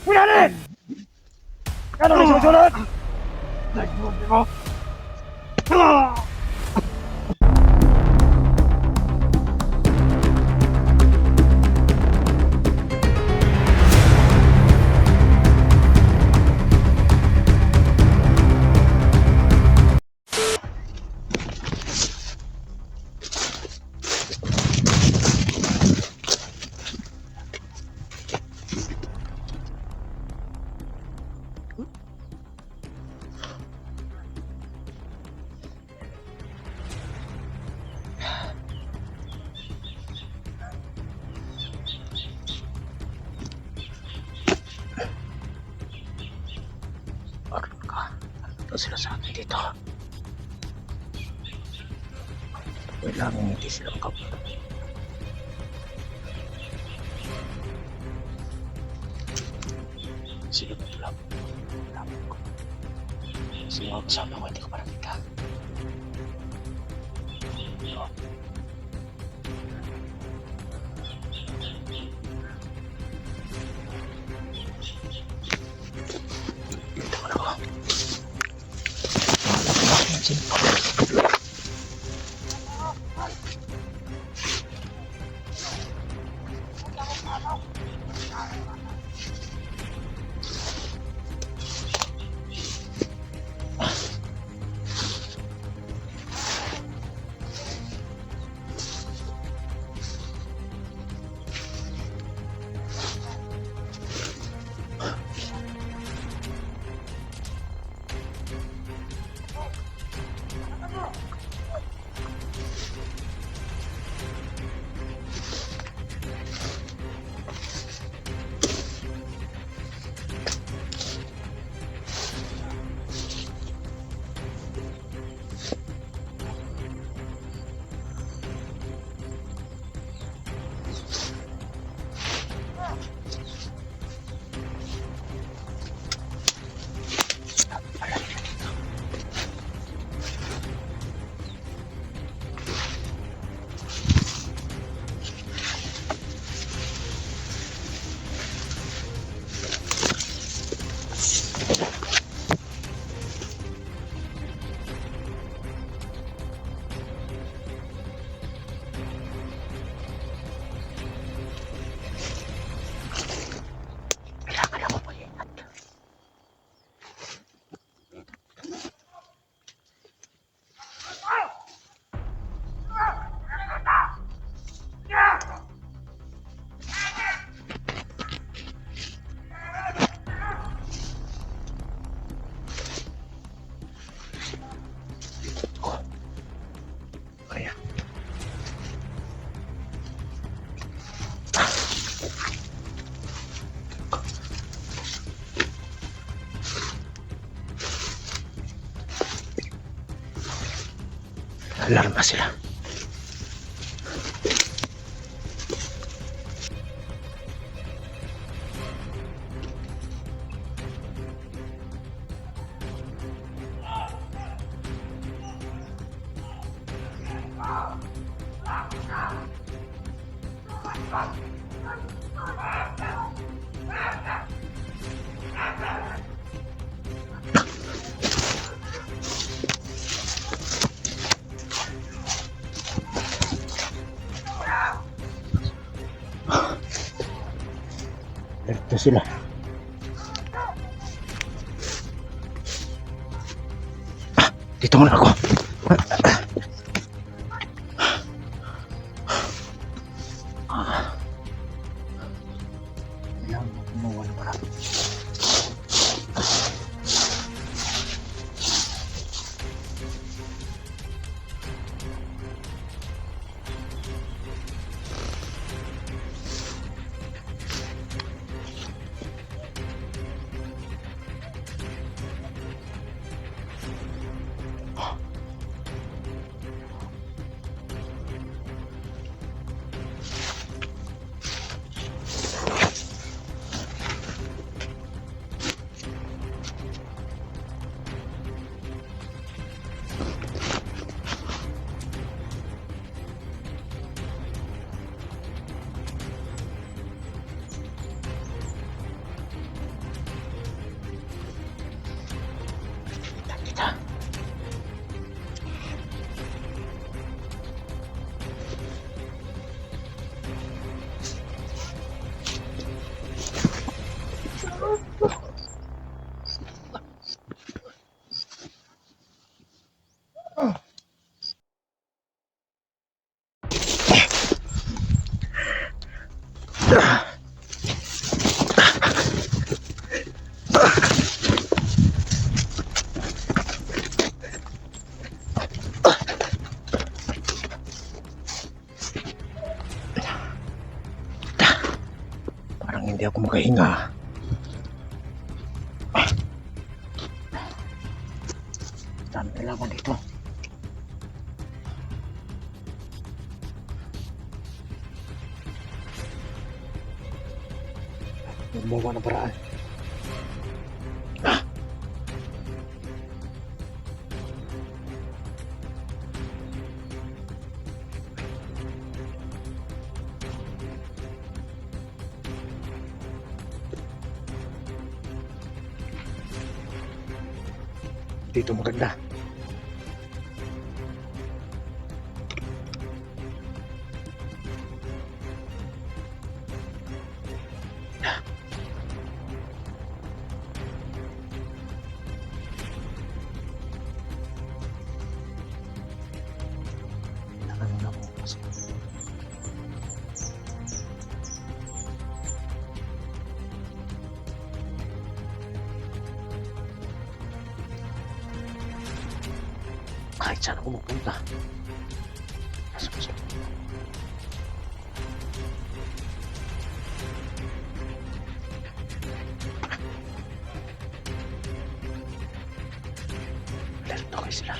Kuyanin! Ano ang susunod? Nagbubi mo? Meron ka. Ito sila sa akin dito. Kailangan hindi sila makapunta. Sino ba ito lang? Laman ko. Sino ang kasama ko? Hindi ko pa nakita. Oh. Dito ko na ako. Sino pa? Kailangan ako mag-ingat. Kaya. Alarma sila. Ito sila. Dito muna ako. Kailangan mo kumuha ng marami. Parang hindi ako makahinga. Dami kailangan dito. Gumawa ng paraan. Dito maganda. Kahit saan ako magpunta. Pasok. Alerto kayo sila.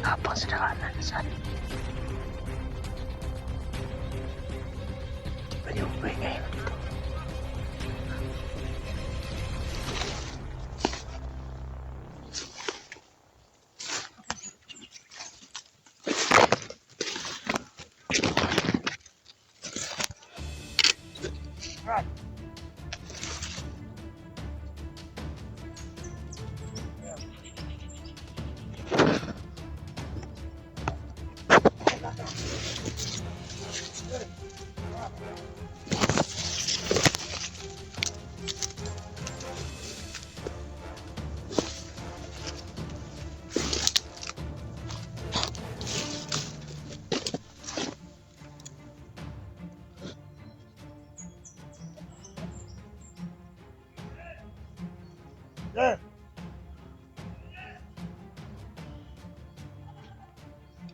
Kapang sa daanan sa atin. Pwede mo ba ngayon dito?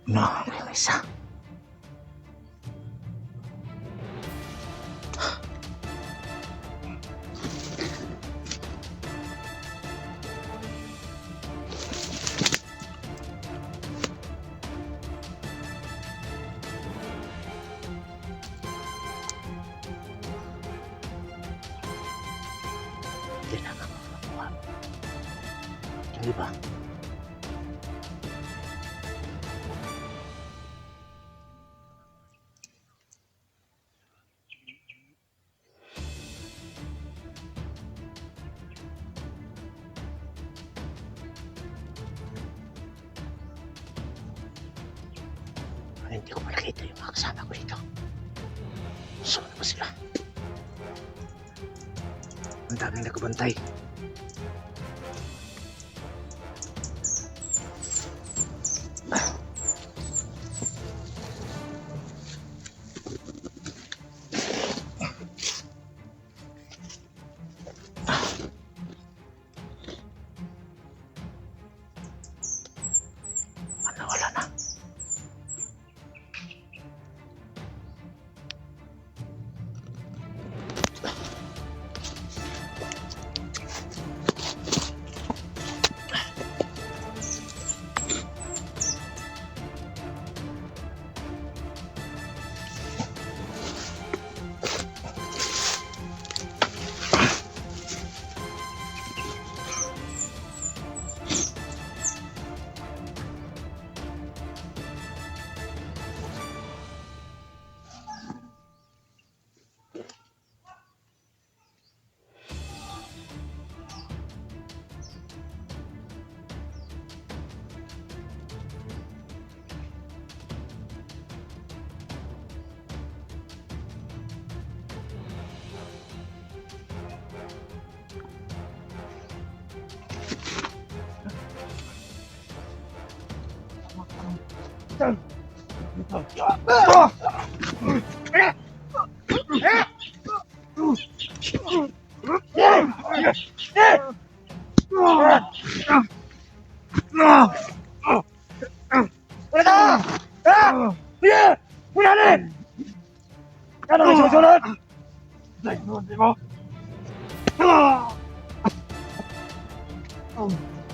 No, yung isa. Hindi na makakuha. Yung iba. Hindi ko makita yung mga kasama ko dito. Saan ba sila? Ang daming nakabantay. Wala na. Ano ang susunod? Hindi mo.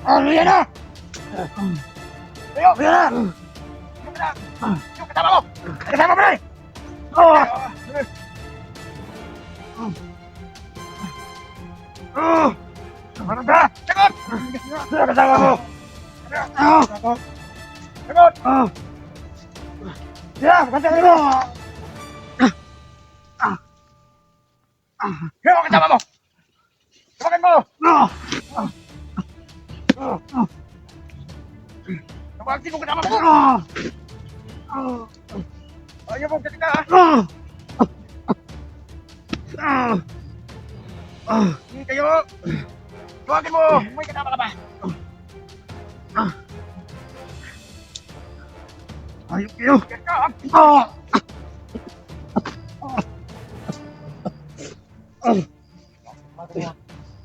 Ano yan na? Tayo, yan na! Yung kasama mo! Kasama mo na eh! Ano ka? Sagot! Sino kasama mo? Sagot! Sino? Kasama mo! Sino kasama mo? Sabakin mo! Sabagin mo kasama mo! Ayaw mo kasi ka ha? Hindi kayo! Sabagin mo! May kasama ka ba? Ayaw kayo!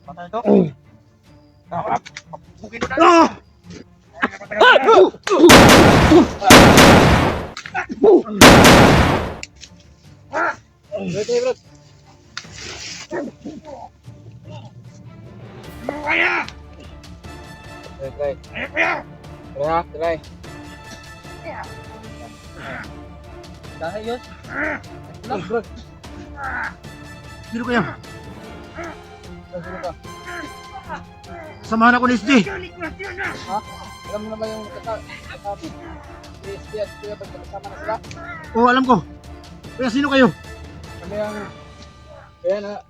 Patay ito? Bukid mo na! Kaya! Try. Kaya! Try. Dahil yun? Bro. Sino kaya? Sino ka? Samahan ako ni SD. Ha? Alam mo na ba yung PSP at Kuya Bad kasama na sila? Oo, alam ko. Kaya sino kayo? Kami ang... Kaya na...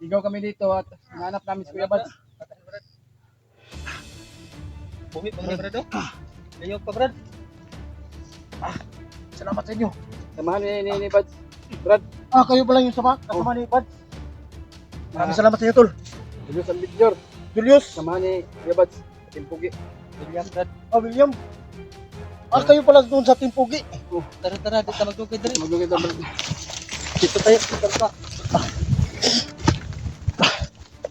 Ligaw kami dito at nahanap namin si Kuya Bad. Bumi pa mga brado? Ayaw pa brad? Salamat sa inyo. Samahan ni Bad. Brad. Kayo pala yung kasama ni Bad. Maraming salamat sa inyo, tol. Julius ang Bidjor. Julius. Samahan ni Kuya Bad. Timpugi. William, Brad. William. Kayo pala doon sa Timpugi. Tara, dito magdugay dali. Magdugay daw, Brad. Dito tayo, tara.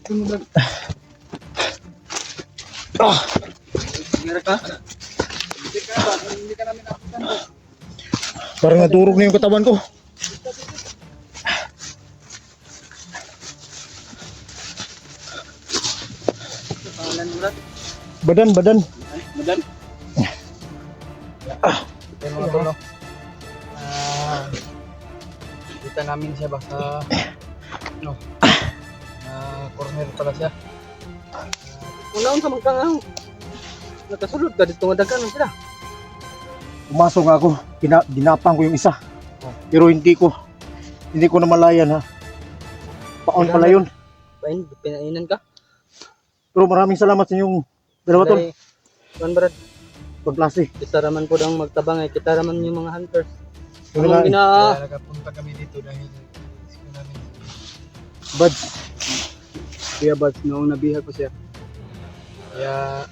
Tingnan, Brad. Tingnan ka. Hindi ka namin napuntan. Parang nadurog na yung katawan ko. Badan. Madan? Ito yung mga tulong. Kita namin siya ba sa corner pala siya. Unaon sa magkangang nakasulod ka dito nga dagkanon sila. Pumasok nga ako, ginapang ko yung isa. Pero hindi ko namalayan ha. Paon pala yun. Pinainan ka? Pero maraming salamat sa inyong dalawa tol. Juan Brad, Pagklase. kita raman po dang magtabang kita raman yung mga hunters. Yung mga nakapunta kami dito dahil isip namin. Buds. Kuya Buds, noong nabiha ko siya. Kaya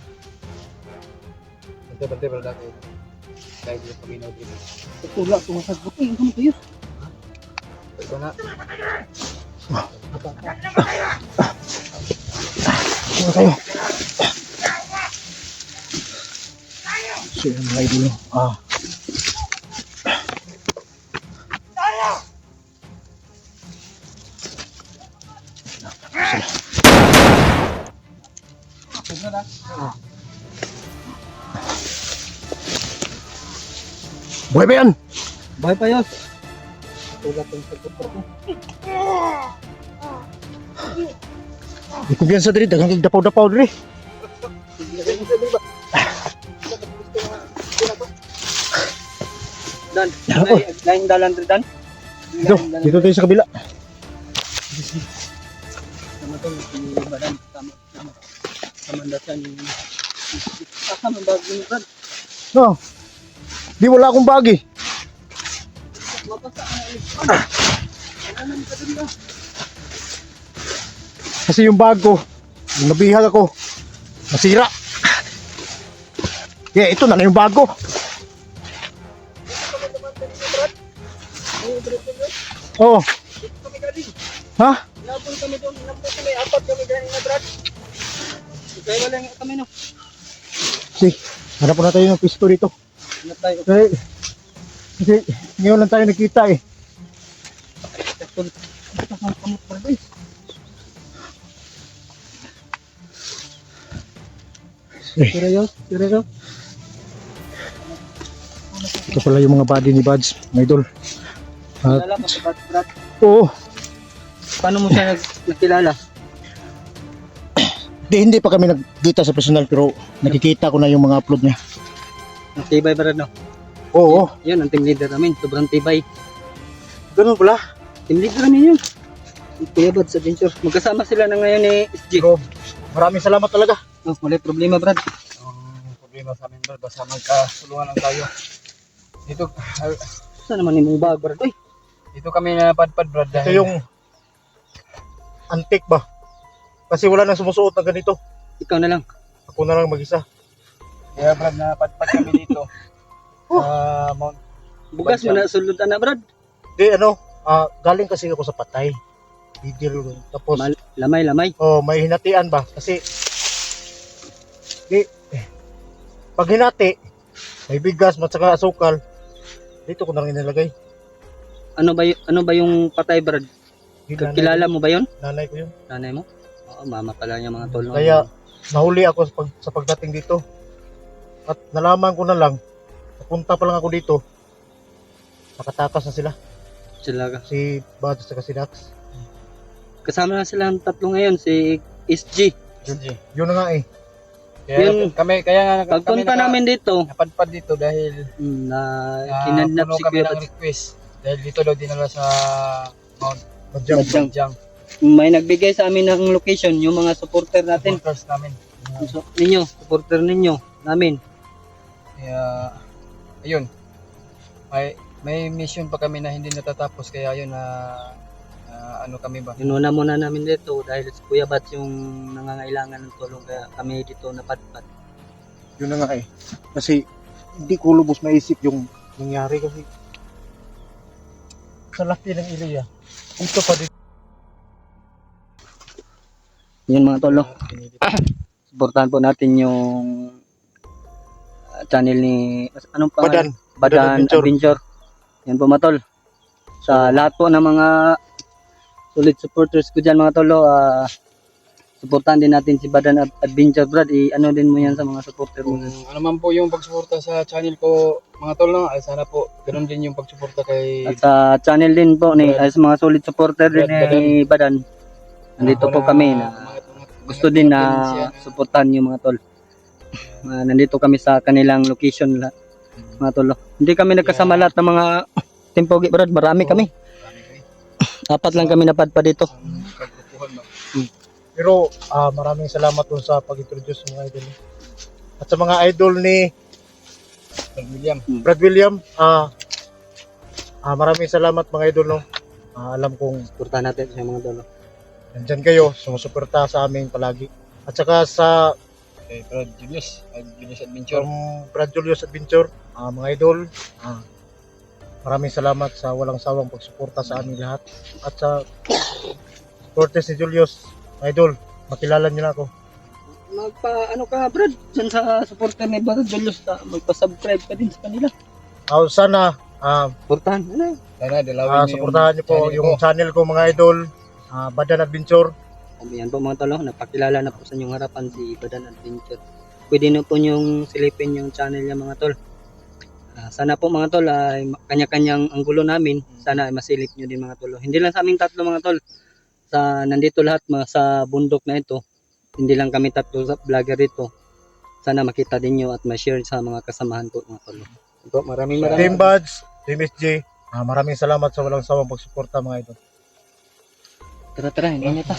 bante brad ako. Dahil yung paminaw dito. Wala, tumasagot. Ay, ano kayo? Ito na. Ano kayo? So yun mga idol. Buhay ba yan? Bye pa yun. Tulad yung sagot ko. May kumpiyansa diri, dagang dapaw-dapaw diri. Dan, laing dalan rin Dan. Dito tayo sa kabila. Tama to, badan. Tama. Kamandasan yung... Kamandad yung Dan. No. Di wala akong bagi. Mapasa ka na ulit. Kasi yung bag ko, yung nabihag ako, nasira. Ito na yung bag ko. Oo. Dito kami galing. Ha? Labon kami doon. Labon kami. Apat kami galing na Brad. Kaya wala nga kami no. Sige, hanap po na tayo ng pisto dito. Ano tayo? Kasi ngayon lang tayo nakita eh. Kamot Brad eh. Seryoso? Seryoso? Ito pala yung mga body ni Buds, mga idol. At, Kilala mo si Brad? oo, Paano mo siya nagkilala? hindi pa kami nagkita sa personal pero nakikita ko na yung mga upload niya. Ang tibay Brad no? Oo, Yun ang team leader namin. Sobrang tibay. ganun pala. Team leader namin yun. Kuya Brad sa Adventure. Magkasama sila na ngayon ni SG. Pero maraming salamat talaga. Oh, wala problema Brad. Ang problema sa amin, Brad, basta magkasulungan lang tayo. Dito, Saan naman yung bag Brad? Uy, dito kami napadpad, Brad, Ito dahil yung antique ba? Kasi wala nang sumusuot na ganito. ikaw na lang. Ako na lang mag-isa. kaya, Brad, napadpad kami dito sa Mount. Bugas mo na sulod na Brad. Hindi galing kasi ako sa patay. Video yun. Tapos, Lamay-lamay. may hinatian ba? Kasi, pag hinati, may bigas, matsaka asukal, dito ko na lang inilagay. Ano ba yung patay Brad? Kilala mo ba yun? Nanay ko yun. Nanay mo? Oo, mama pala niya mga tol. Kaya, nahuli ako sa pagdating dito. At nalaman ko na lang, napunta pa lang ako dito, nakatakas na sila. Sila, Si Buds at si Dax. kasama na sila ang tatlo ngayon, si SG. Yun na nga eh. Kaya Yun, kaya Pagpunta namin dito, napadpad dito dahil na na kinadnap puno si kami Kuya ng Bats. request. Dahil dito daw dinala sa Mount Madyang. Madyang. Jang. May nagbigay sa amin ng location, yung mga supporter natin. Supporters namin. Supporter ninyo, namin. Kaya, ayun. May mission pa kami na hindi natatapos kaya ayun na ano kami ba? Inuna muna namin dito dahil si Kuya Bats yung nangangailangan ng tulong kaya kami dito napadpad. Yun na nga eh. Kasi, hindi ko lubos maisip yung nangyari kasi sa laki ng Ilya. Dito pa din. Yun mga tolo. Supportahan po natin yung channel ni anong pangalan? Badan Adventure. Yan po mga tol. Sa lahat po ng mga solid supporters ko dyan mga tolo, supportahan din natin si Badan Adventure Brad. Ano din mo yan sa mga supporter mo. Kung ano man po yung pagsuporta sa channel ko mga tol no, ay sana po ganun din yung pagsuporta kay At sa channel din po ni sa mga solid supporter din Badan. ni Badan. Nandito po kami na gusto din na supportahan yung mga tol. Nandito kami sa kanilang location mga tol. Hindi kami nagkasama lahat ng mga Timpogi Brad, marami kami. Apat lang kami napadpad dito. Pero maraming salamat dun sa pag-introduce ng mga idol. At sa mga idol ni William. Brad William, maraming salamat mga idol no. Alam kong Supportahan natin sa mga tol. nandyan kayo, sumusuporta sa amin palagi. At saka sa Kay Brad Julius Adventure. Brad Julius Adventure, mga idol, maraming salamat sa walang sawang pagsuporta sa amin lahat. At sa supporters ni Julius, mga idol, makilala niyo na ako. Ano ka Brad, dyan sa supporter ni Brad Julius, magpa-subscribe ka din sa kanila. Sana Supportahan, ano? Sana dalawin niyo suportahan niyo po yung channel ko mga idol, Badan Adventure. Yan po mga tol, napakilala na po sa inyong harapan si Badan Adventure. Pwede na po niyong silipin yung channel niya mga tol. Sana po mga tol ay kanya-kanyang anggulo namin. Sana ay masilip niyo din mga tol. Hindi lang sa aming tatlo mga tol. Nandito lahat sa bundok na ito. Hindi lang kami tatlo sa vlogger dito. Sana makita din niyo at ma-share sa mga kasamahan ko mga tol. Ito, maraming Team Buds, Team SJ, maraming salamat sa walang sawang pagsuporta mga idol. Tara, hindi na ta.